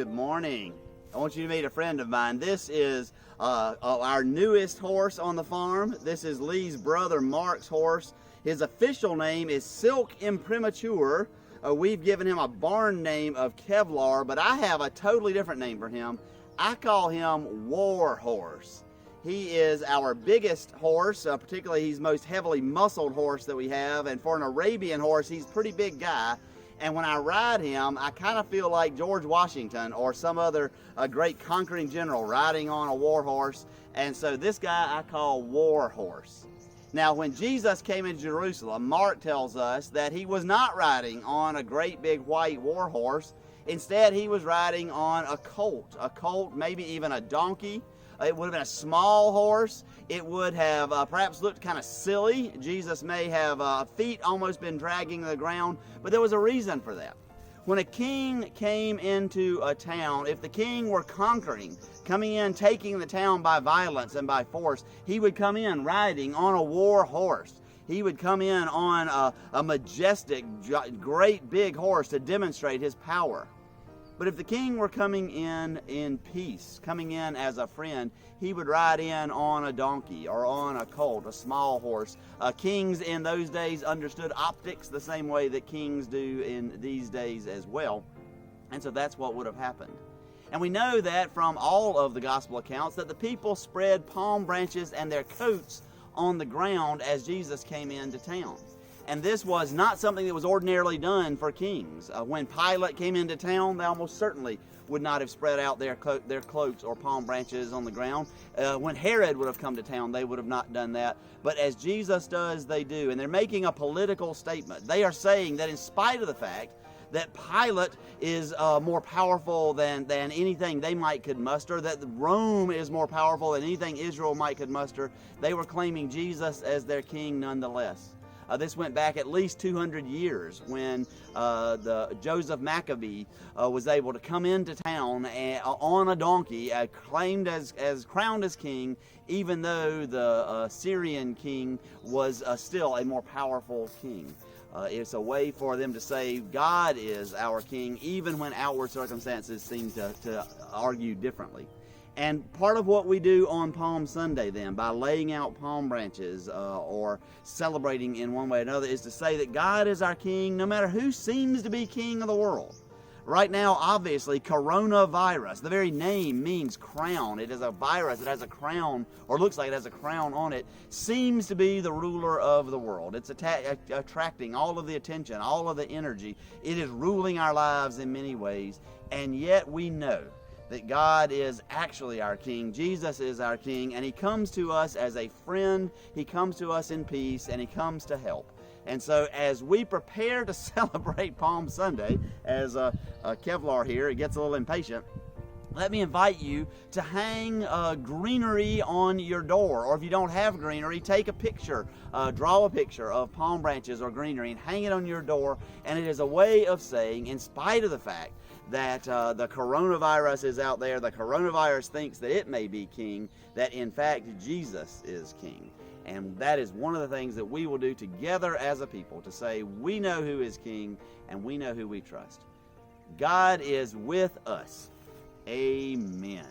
good morning. I want you to meet a friend of mine. This is our newest horse on the farm. This is Lee's brother Mark's horse. His official name is Silk Imprimatur. We've given him a barn name of Kevlar, but I have a totally different name for him. I call him War Horse. He is our biggest horse, particularly he's most heavily muscled horse that we have, and for an Arabian horse, he's a pretty big guy. And when I ride him, I kind of feel like George Washington or some other great conquering general riding on a war horse. And so this guy I call War Horse. Now, when Jesus came into Jerusalem, Mark tells us that he was not riding on a great big white war horse. Instead, he was riding on a colt, maybe even a donkey. It would have been a small horse. It would have perhaps looked kind of silly. Jesus may have feet almost been dragging the ground, but there was a reason for that. When a king came into a town, if the king were conquering, coming in, taking the town by violence and by force, he would come in riding on a war horse. He would come in on a majestic, great big horse to demonstrate his power. But if the king were coming in peace, coming in as a friend, he would ride in on a donkey or on a colt, a small horse. Kings in those days understood optics the same way that kings do in these days as well. And so that's what would have happened. And we know that from all of the gospel accounts that the people spread palm branches and their coats on the ground as Jesus came into town. And this was not something that was ordinarily done for kings. When Pilate came into town, they almost certainly would not have spread out their cloaks or palm branches on the ground. When Herod would have come to town, they would have not done that. But as Jesus does, they do. And they're making a political statement. They are saying that in spite of the fact that Pilate is more powerful than anything they could muster, that Rome is more powerful than anything Israel could muster, they were claiming Jesus as their king nonetheless. This went back at least 200 years when the Joseph Maccabee was able to come into town on a donkey, crowned as king, even though the Syrian king was still a more powerful king. It's a way for them to say God is our king, even when outward circumstances seem to argue differently. And part of what we do on Palm Sunday then, by laying out palm branches or celebrating in one way or another, is to say that God is our king no matter who seems to be king of the world. Right now, obviously, coronavirus, the very name means crown. It is a virus that has a crown, or looks like it has a crown on it, seems to be the ruler of the world. It's attracting all of the attention, all of the energy. It is ruling our lives in many ways, and yet we know that God is actually our king. Jesus is our king, and he comes to us as a friend. He comes to us in peace, and he comes to help. And so as we prepare to celebrate Palm Sunday, as Kevlar here, it gets a little impatient, let me invite you to hang greenery on your door. Or if you don't have greenery, take a picture, draw a picture of palm branches or greenery and hang it on your door. And it is a way of saying, in spite of the fact that the coronavirus is out there, the coronavirus thinks that it may be king, that in fact Jesus is king. And that is one of the things that we will do together as a people, to say we know who is king and we know who we trust. God is with us. Amen.